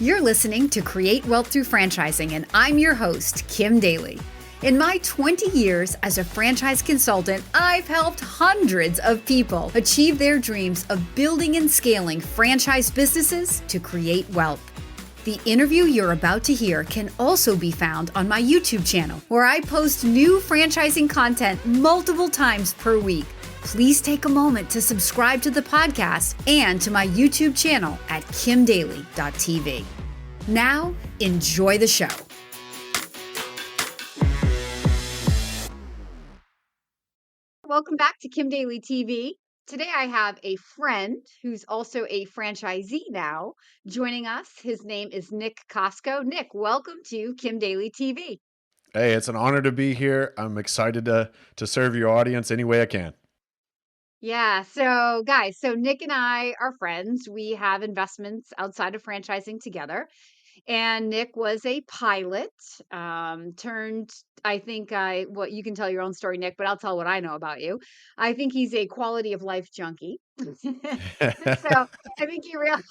You're listening to Create Wealth Through Franchising, and I'm your host, Kim Daly. In my 20 years as a franchise consultant, I've helped hundreds of people achieve their dreams of building and scaling franchise businesses to create wealth. The interview you're about to hear can also be found on my YouTube channel, where I post new franchising content multiple times per week. Please take a moment to subscribe to the podcast and to my YouTube channel at kimdaly.tv. Now, enjoy the show. Welcome back to Kim Daly TV. Today I have a friend who's also a franchisee now joining us. His name is Nick Kosko. Nick, welcome to Kim Daly TV. Hey, it's an honor to be here. I'm excited to serve your audience any way I can. Yeah, so guys, Nick and I are friends. We have investments outside of franchising together. And Nick was a pilot, well, you can tell your own story, Nick, but I'll tell what I know about you. I think he's a quality of life junkie. So I think he realized,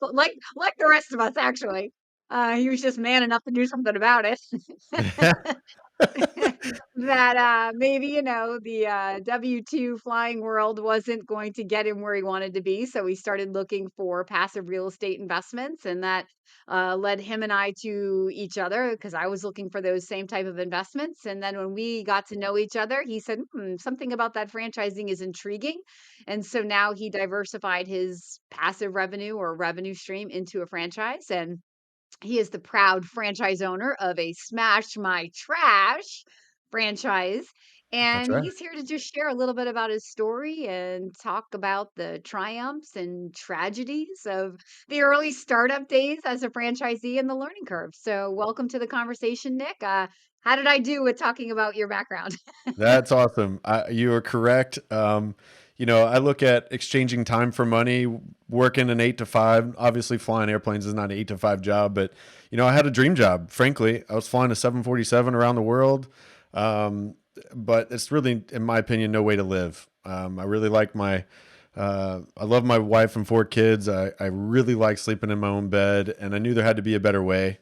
like the rest of us, actually, he was just man enough to do something about it. That maybe, the W-2 flying world wasn't going to get him where he wanted to be. So he started looking for passive real estate investments, and that led him and I to each other because I was looking for those same type of investments. And then when we got to know each other, he said, something about that franchising is intriguing. And so now he diversified his passive revenue or revenue stream into a franchise. And he is the proud franchise owner of a Smash My Trash franchise. That's And right. he's here to just share a little bit about his story and talk about the triumphs and tragedies of the early startup days as a franchisee and the learning curve. So, welcome to the conversation, Nick. How did I do with talking about your background? That's awesome. You are correct. I look at exchanging time for money, working an 8 to 5. Obviously, flying airplanes is not an 8 to 5 job, but I had a dream job. Frankly, I was flying a 747 around the world, but it's really, in my opinion, no way to live. I really like I love my wife and 4 kids. I really like sleeping in my own bed, and I knew there had to be a better way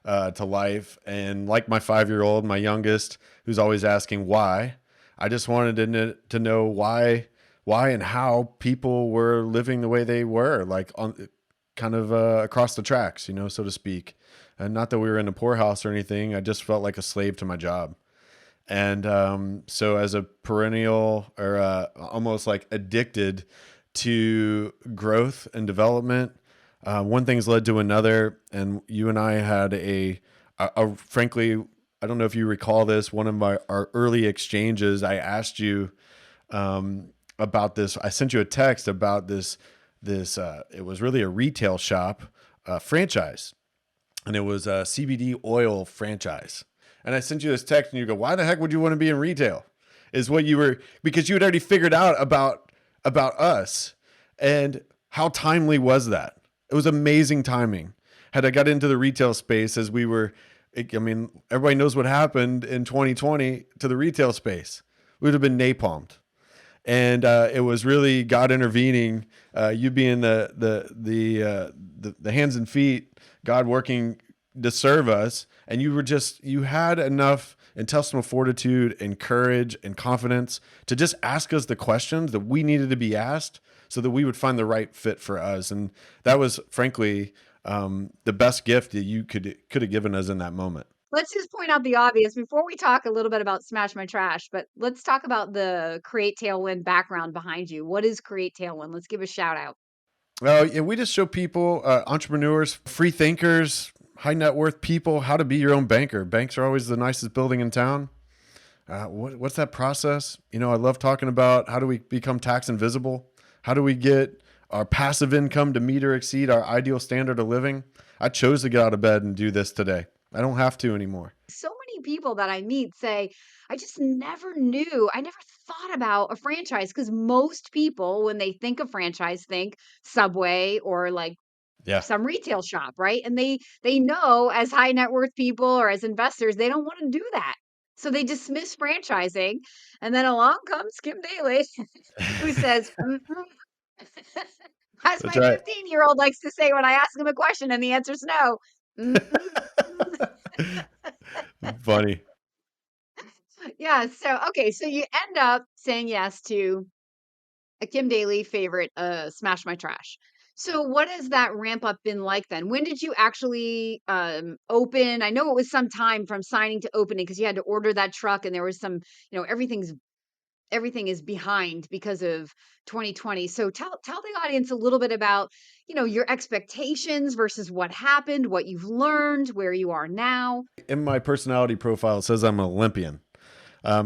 to life. And like my 5-year-old, my youngest, who's always asking why, I just wanted to know why and how people were living the way they were, like on kind of across the tracks, so to speak. And not that we were in a poorhouse or anything. I just felt like a slave to my job. And so as a perennial or almost like addicted to growth and development, one thing's led to another. And you and I had frankly, I don't know if you recall this, one of our early exchanges, I asked you about this. I sent you a text about this, it was really a retail shop franchise, and it was a CBD oil franchise. And I sent you this text and you go, why the heck would you want to be in retail? Is what you were, because you had already figured out about us. And how timely was that? It was amazing timing. Had I got into the retail space as everybody knows what happened in 2020 to the retail space. We would have been napalmed. And it was really God intervening, you being the hands and feet, God working to serve us. And you had enough intestinal fortitude and courage and confidence to just ask us the questions that we needed to be asked so that we would find the right fit for us. And that was, frankly, the best gift that you could have given us in that moment. Let's just point out the obvious before we talk a little bit about Smash My Trash, but let's talk about the Create Tailwind background behind you. What is Create Tailwind? Let's give a shout out. Yeah, we just show people, entrepreneurs, free thinkers, high net worth people, how to be your own banker. Banks are always the nicest building in town. What's that process? I love talking about how do we become tax invisible? How do we get our passive income to meet or exceed our ideal standard of living? I chose to get out of bed and do this today. I don't have to anymore. So many people that I meet say, I just never knew, I never thought about a franchise because most people, when they think of franchise, think Subway or like Yeah. some retail shop, right? And they know as high net worth people or as investors, they don't want to do that. So they dismiss franchising. And then along comes Kim Daly, who says, As That's my right. 15-year-old likes to say when I ask him a question and the answer's no. Mm, mm, mm. Funny. Yeah. So, okay. So you end up saying yes to a Kim Daly favorite, Smash My Trash. So what has that ramp up been like then? When did you actually open? I know it was some time from signing to opening because you had to order that truck and there was some, everything is behind because of 2020. So tell the audience a little bit about, your expectations versus what happened, what you've learned, where you are now. In my personality profile, it says I'm an Olympian.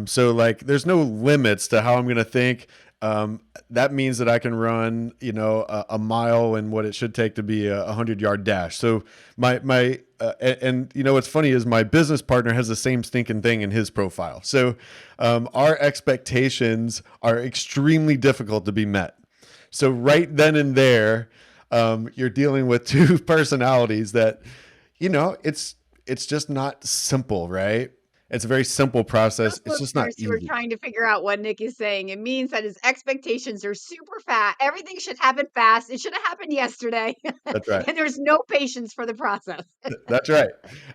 So like, there's no limits to how I'm going to think. That means that I can run, a mile and what it should take to be a 100-yard dash. So and what's funny is my business partner has the same stinking thing in his profile. So, our expectations are extremely difficult to be met. So right then and there, you're dealing with two personalities that, it's just not simple, right? It's a very simple process. Those It's just not listeners who are easy. trying to figure out what Nick is saying, it means that his expectations are super fast. Everything should happen fast. It should have happened yesterday. That's right. And there's no patience for the process. That's right.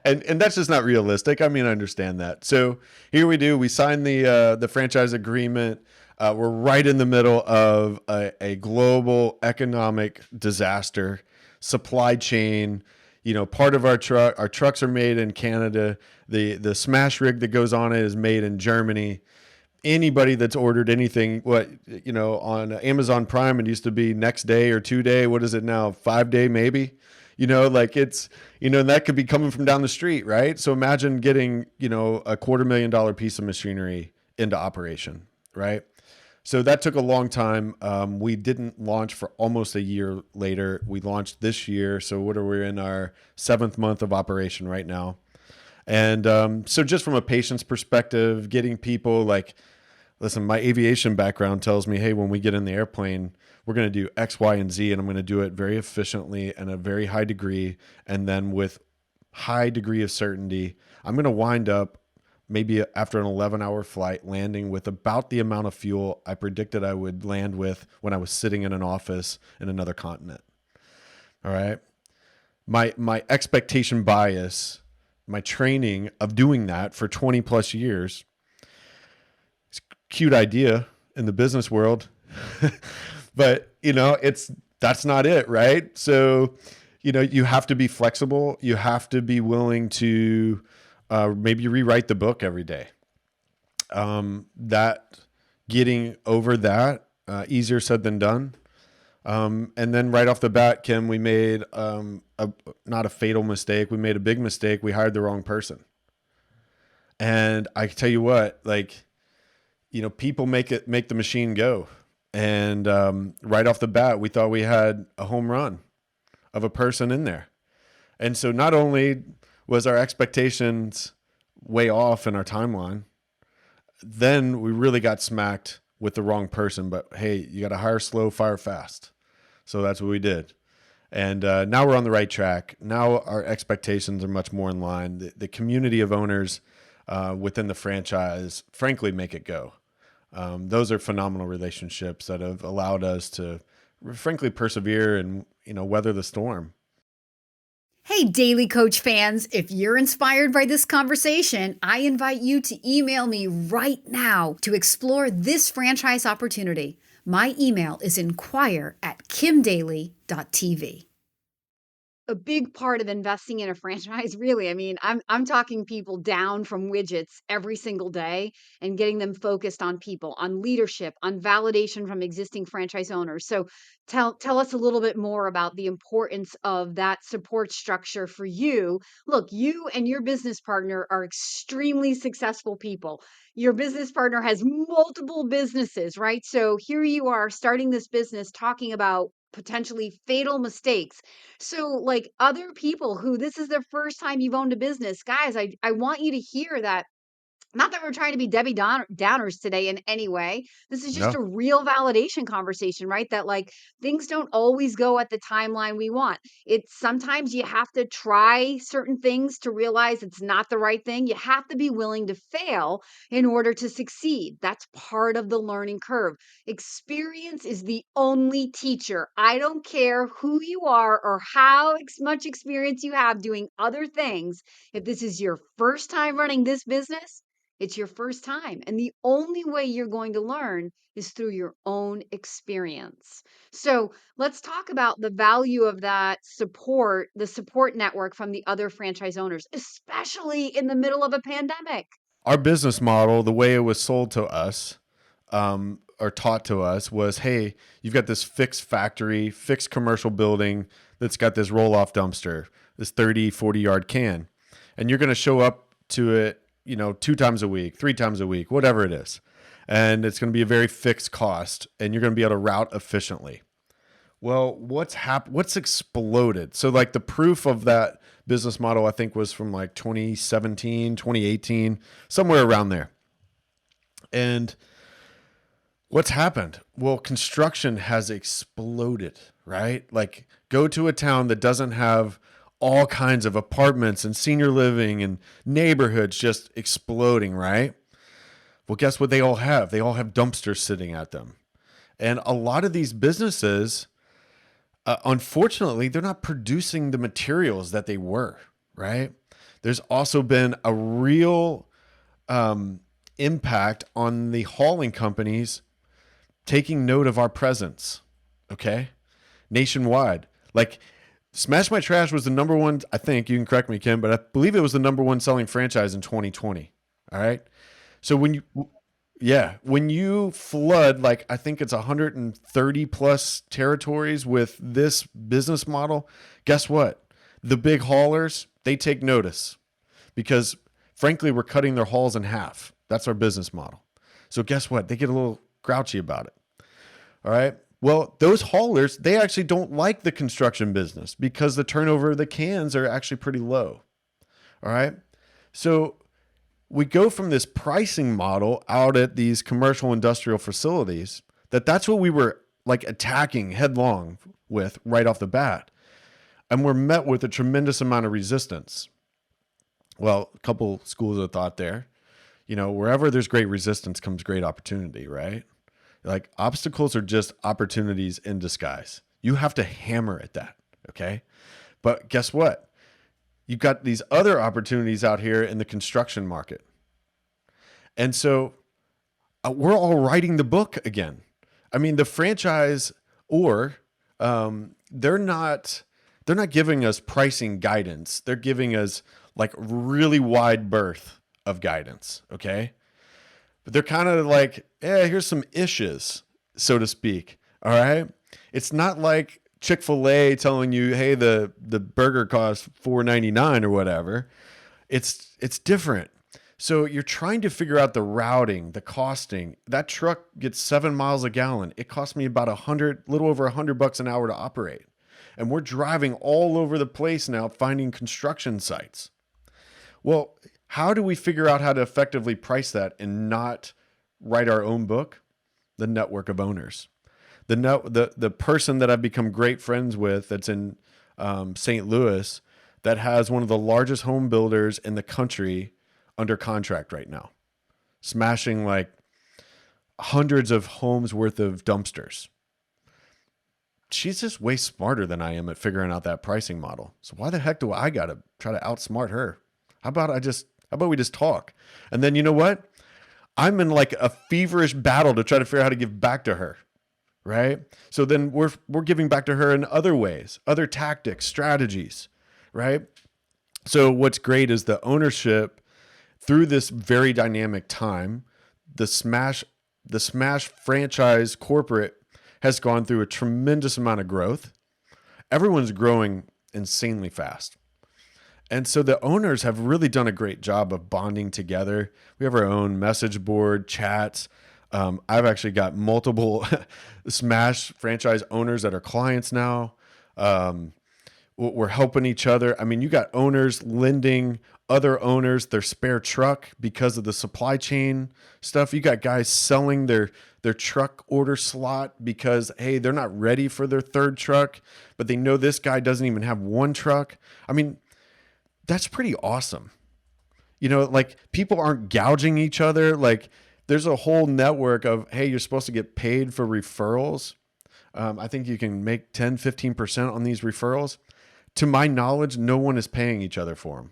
And that's just not realistic. I mean, I understand that. So here we do. We sign the franchise agreement. We're right in the middle of a global economic disaster, supply chain. Part of our trucks are made in Canada. The smash rig that goes on it is made in Germany. Anybody that's ordered anything, on Amazon Prime, it used to be next day or 2 day. What is it now? 5 day, maybe. Like it's, and that could be coming from down the street, right? So imagine getting, a $250,000 piece of machinery into operation, right? So that took a long time. We didn't launch for almost a year later. We launched this year. So we're in our 7th month of operation right now. And so just from a patient's perspective, getting people like, listen, my aviation background tells me, hey, when we get in the airplane, we're going to do X, Y, and Z, and I'm going to do it very efficiently and a very high degree. And then with high degree of certainty, I'm going to wind up maybe after an 11-hour flight landing with about the amount of fuel I predicted I would land with when I was sitting in an office in another continent. All right. My expectation bias, my training of doing that for 20 plus years, cute idea in the business world, but that's not it, right? So, you have to be flexible. You have to be willing to maybe rewrite the book every day. That getting over that, easier said than done. And then right off the bat, Kim, we made not a fatal mistake. We made a big mistake. We hired the wrong person. And I tell you what, like, people make the machine go. And right off the bat, we thought we had a home run of a person in there. And so not only was our expectations way off in our timeline, then we really got smacked with the wrong person. But hey, you got to hire slow, fire fast. So that's what we did. And now we're on the right track. Now our expectations are much more in line. The community of owners within the franchise, frankly, make it go. Those are phenomenal relationships that have allowed us to, frankly, persevere and weather the storm. Hey, Daily Coach fans, if you're inspired by this conversation, I invite you to email me right now to explore this franchise opportunity. My email is inquire@kimdaly.tv. A big part of investing in a franchise, really. I mean, I'm talking people down from widgets every single day and getting them focused on people, on leadership, on validation from existing franchise owners. So tell us a little bit more about the importance of that support structure for you. Look, you and your business partner are extremely successful people. Your business partner has multiple businesses, right? So here you are starting this business talking about potentially fatal mistakes. So, like other people who this is their first time you've owned a business, guys, I want you to hear that Not that we're trying to be Debbie Downers today in any way. This is just No. a real validation conversation, right? That like things don't always go at the timeline we want. It's sometimes you have to try certain things to realize it's not the right thing. You have to be willing to fail in order to succeed. That's part of the learning curve. Experience is the only teacher. I don't care who you are or how much experience you have doing other things. If this is your first time running this business, it's your first time. And the only way you're going to learn is through your own experience. So let's talk about the value of that support, the support network from the other franchise owners, especially in the middle of a pandemic. Our business model, the way it was sold to us, or taught to us was, hey, you've got this fixed factory, fixed commercial building that's got this roll-off dumpster, this 30, 40-yard can. And you're going to show up to it, 2 times a week, 3 times a week, whatever it is. And it's going to be a very fixed cost, and you're going to be able to route efficiently. Well, what's exploded? So like the proof of that business model, I think, was from like 2017, 2018, somewhere around there. And what's happened? Well, construction has exploded, right? Like go to a town that doesn't have all kinds of apartments and senior living and neighborhoods just exploding, right? Well, guess what they all have? They all have dumpsters sitting at them. And a lot of these businesses, unfortunately, they're not producing the materials that they were, right? There's also been a real impact on the hauling companies taking note of our presence, okay? Nationwide. Like Smash My Trash was the number one, I think, you can correct me, Kim, but I believe it was the number one selling franchise in 2020, all right? So when you flood, like I think it's 130 plus territories with this business model, guess what? The big haulers, they take notice because frankly, we're cutting their hauls in half. That's our business model. So guess what? They get a little grouchy about it. All right. Well, those haulers, they actually don't like the construction business because the turnover of the cans are actually pretty low. All right. So we go from this pricing model out at these commercial industrial facilities that's what we were like attacking headlong with right off the bat. And we're met with a tremendous amount of resistance. Well, a couple schools of thought there. Wherever there's great resistance comes great opportunity, right? Like obstacles are just opportunities in disguise. You have to hammer at that, okay? But guess what? You've got these other opportunities out here in the construction market. And so we're all writing the book again. I mean, the franchise they're not giving us pricing guidance. They're giving us like really wide berth of guidance, okay? But they're kind of like, here's some issues, so to speak, all right? It's not like Chick-fil-A telling you, hey, the burger costs $4.99 or whatever. It's different. So you're trying to figure out the routing, the costing. That truck gets 7 miles a gallon. It costs me about little over $100 an hour to operate. And we're driving all over the place now, finding construction sites. Well, how do we figure out how to effectively price that and not write our own book? The network of owners. The person that I've become great friends with that's in St. Louis that has one of the largest home builders in the country under contract right now, smashing like hundreds of homes worth of dumpsters. She's just way smarter than I am at figuring out that pricing model. So why the heck do I got to try to outsmart her? How about we just talk? And then you know what? I'm in like a feverish battle to try to figure out how to give back to her. Right? So then we're giving back to her in other ways, other tactics, strategies, right? So what's great is the ownership through this very dynamic time, the Smash franchise corporate has gone through a tremendous amount of growth. Everyone's growing insanely fast. And so the owners have really done a great job of bonding together. We have our own message board, chats. I've actually got multiple Smash franchise owners that are clients now. We're helping each other. I mean, you got owners lending other owners their spare truck because of the supply chain stuff. You got guys selling their truck order slot because hey, they're not ready for their third truck, but they know this guy doesn't even have one truck. I mean, that's pretty awesome. Like people aren't gouging each other. Like there's a whole network of, hey, you're supposed to get paid for referrals. I think you can make 10, 15% on these referrals. To my knowledge, no one is paying each other for them.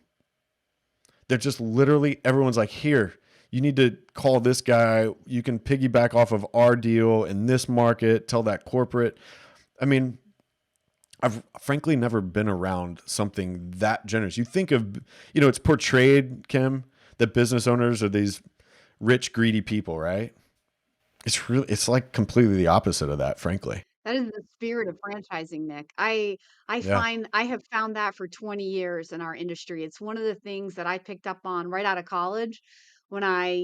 They're just literally, everyone's like, here, you need to call this guy. You can piggyback off of our deal in this market, tell that corporate. I mean, I've frankly never been around something that generous. You think of, it's portrayed, Kim, that business owners are these rich, greedy people, right? It's like completely the opposite of that, frankly. That is the spirit of franchising, Nick. I Yeah. find I have found that for 20 years in our industry. It's one of the things that I picked up on right out of college when I,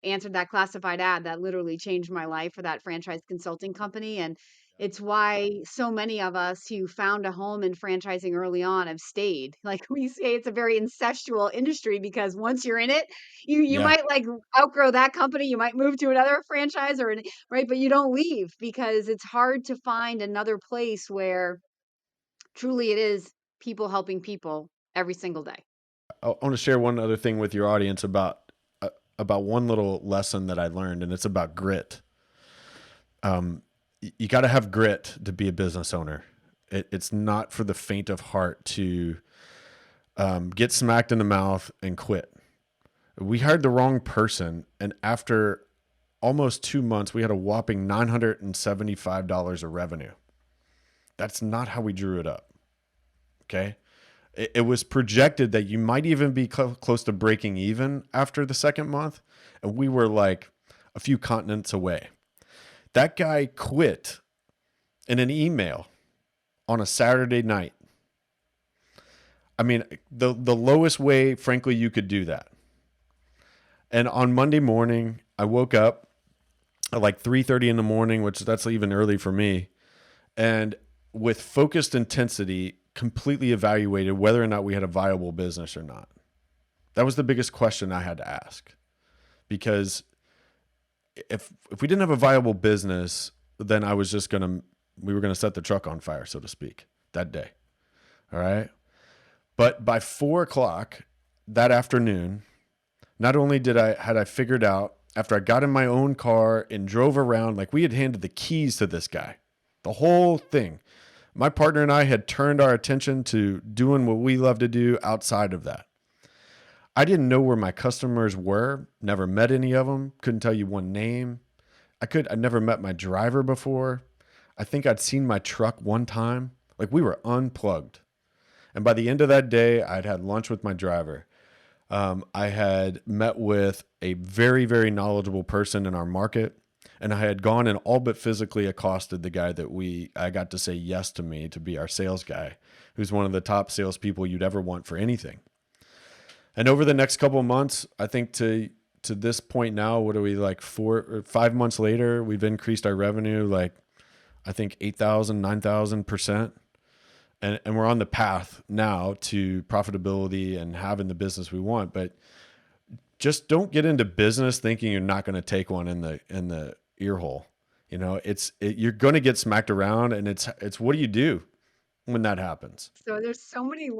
answered that classified ad that literally changed my life for that franchise consulting company. And it's why so many of us who found a home in franchising early on have stayed. Like we say, it's a very incestual industry because once you're in it, you Yeah. might like outgrow that company, you might move to another franchise or right, but you don't leave because it's hard to find another place where truly it is people helping people every single day. I want to share one other thing with your audience about one little lesson that I learned, and it's about grit. You got to have grit to be a business owner. It's not for the faint of heart to get smacked in the mouth and quit. We hired the wrong person, and after almost 2 months, we had a whopping $975 of revenue. That's not how we drew it up. Okay. It was projected that you might even be close to breaking even after the second month. And we were like a few continents away. That guy quit in an email on a Saturday night. I mean, the lowest way, frankly, you could do that. And on Monday morning, I woke up at like 3:30 in the morning, which that's even early for me. And with focused intensity, completely evaluated whether or not we had a viable business or not. That was the biggest question I had to ask. Because if we didn't have a viable business, then we were gonna set the truck on fire, so to speak, that day. All right. But by 4 o'clock that afternoon, not only had I figured out after I got in my own car and drove around, like we had handed the keys to this guy, the whole thing. My partner and I had turned our attention to doing what we love to do outside of that. I didn't know where my customers were, never met any of them, couldn't tell you one name. I'd never met my driver before. I think I'd seen my truck one time. Like we were unplugged. And by the end of that day, I'd had lunch with my driver. I had met with a very, very knowledgeable person in our market, and I had gone and all but physically accosted the guy that I got to say yes to me to be our sales guy, who's one of the top salespeople you'd ever want for anything. And over the next couple of months, I think to this point now, what are we like 5 months later? We've increased our revenue like I think 8,000, 9,000%. And we're on the path now to profitability and having the business we want. But just don't get into business thinking you're not going to take one in the ear hole. You're going to get smacked around, and it's what do you do when that happens? So there's so many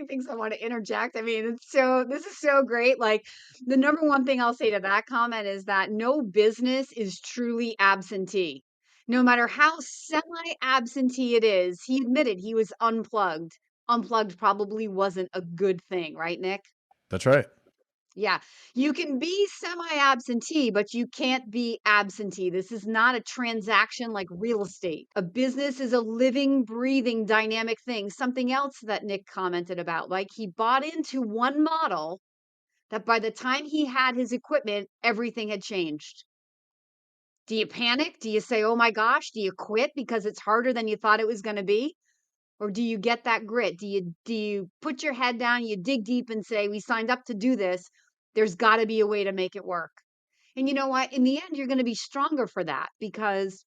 things I want to interject. I mean, this is so great. Like the number one thing I'll say to that comment is that no business is truly absentee. No matter how semi-absentee it is, he admitted he was unplugged. Unplugged probably wasn't a good thing, right, Nick? That's right. Yeah, you can be semi-absentee, but you can't be absentee. This is not a transaction like real estate. A business is a living, breathing, dynamic thing. Something else that Nick commented about, like he bought into one model that by the time he had his equipment, everything had changed. Do you panic? Do you say, oh my gosh? Do you quit because it's harder than you thought it was going to be? Or do you get that grit? Do you put your head down, you dig deep and say, we signed up to do this. There's got to be a way to make it work. And you know what? In the end, you're going to be stronger for that because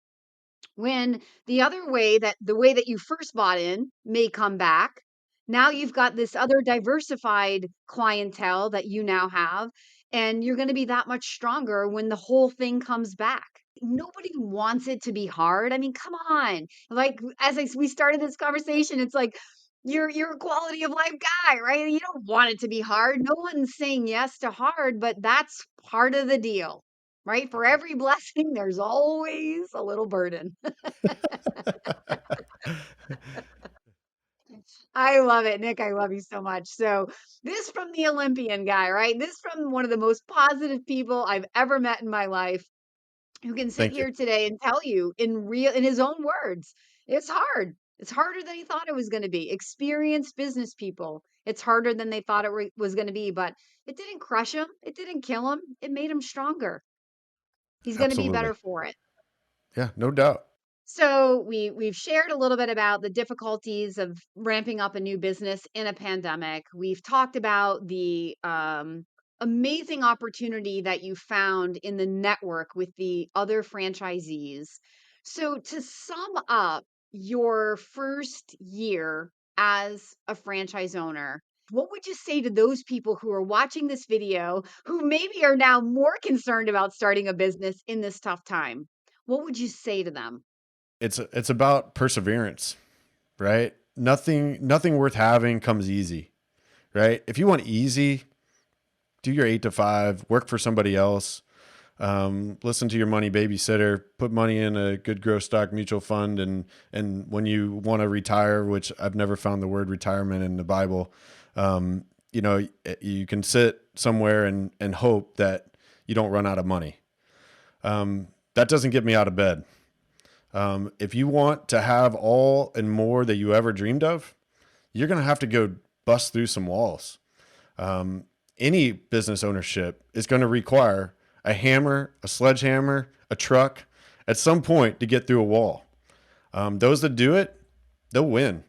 when the way that you first bought in may come back, Now you've got this other diversified clientele that you now have, and you're going to be that much stronger when the whole thing comes back. Nobody wants it to be hard. I mean, come on. Like we started this conversation, it's like you're a quality of life guy, right? You don't want it to be hard. No one's saying yes to hard, but that's part of the deal, right? For every blessing, there's always a little burden. I love it, Nick. I love you so much. So, this from the Olympian guy, right? This from one of the most positive people I've ever met in my life, who can sit Thank you. here today and tell you in his own words, it's hard. It's harder than he thought it was going to be. Experienced business people, it's harder than they thought was going to be, but it didn't crush him. It didn't kill him. It made him stronger. He's going to be Absolutely. better for it. Yeah, no doubt. So we've shared a little bit about the difficulties of ramping up a new business in a pandemic. We've talked about the amazing opportunity that you found in the network with the other franchisees. So to sum up your first year as a franchise owner, what would you say to those people who are watching this video who maybe are now more concerned about starting a business in this tough time? What would you say to them? It's about perseverance, right? Nothing worth having comes easy, right? If you want easy, do your 8 to 5, work for somebody else, listen to your money babysitter, put money in a good growth stock mutual fund, and when you want to retire, which I've never found the word retirement in the Bible, you can sit somewhere and hope that you don't run out of money. That doesn't get me out of bed. If you want to have all and more that you ever dreamed of, you're going to have to go bust through some walls. Any business ownership is going to require a hammer, a sledgehammer, a truck at some point to get through a wall. Those that do it, they'll win.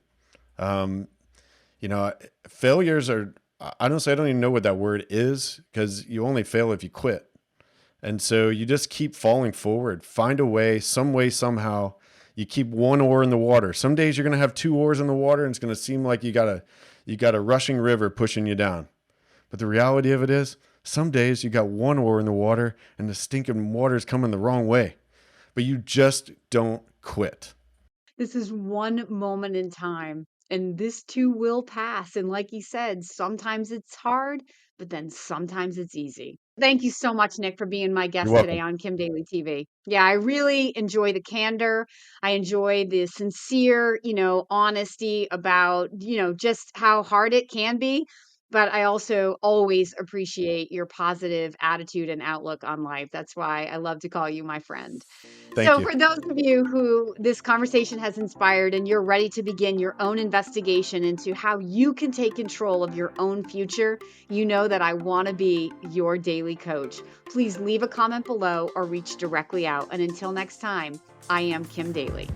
Failures are, honestly, I don't even know what that word is, because you only fail if you quit. And so you just keep falling forward, find a way, some way, somehow. You keep one oar in the water. Some days you're going to have 2 oars in the water, and it's going to seem like you got a rushing river pushing you down. But the reality of it is, some days you got 1 oar in the water and the stinking water's coming the wrong way. But you just don't quit. This is one moment in time, and this too will pass. And like you said, sometimes it's hard, but then sometimes it's easy. Thank you so much, Nick, for being my You're guest today welcome. on Kim Daily TV. Yeah, I really enjoy the candor. I enjoy the sincere, honesty about, just how hard it can be. But I also always appreciate your positive attitude and outlook on life. That's why I love to call you my friend. Thank So, you. for those of you who this conversation has inspired and you're ready to begin your own investigation into how you can take control of your own future, you know that I want to be your daily coach. Please leave a comment below or reach directly out. And until next time, I am Kim Daly.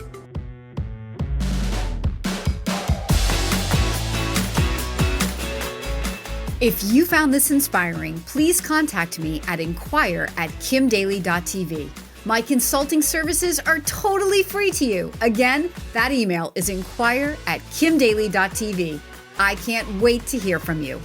If you found this inspiring, please contact me at inquire@kimdaly.tv. My consulting services are totally free to you. Again, that email is inquire@kimdaly.tv. I can't wait to hear from you.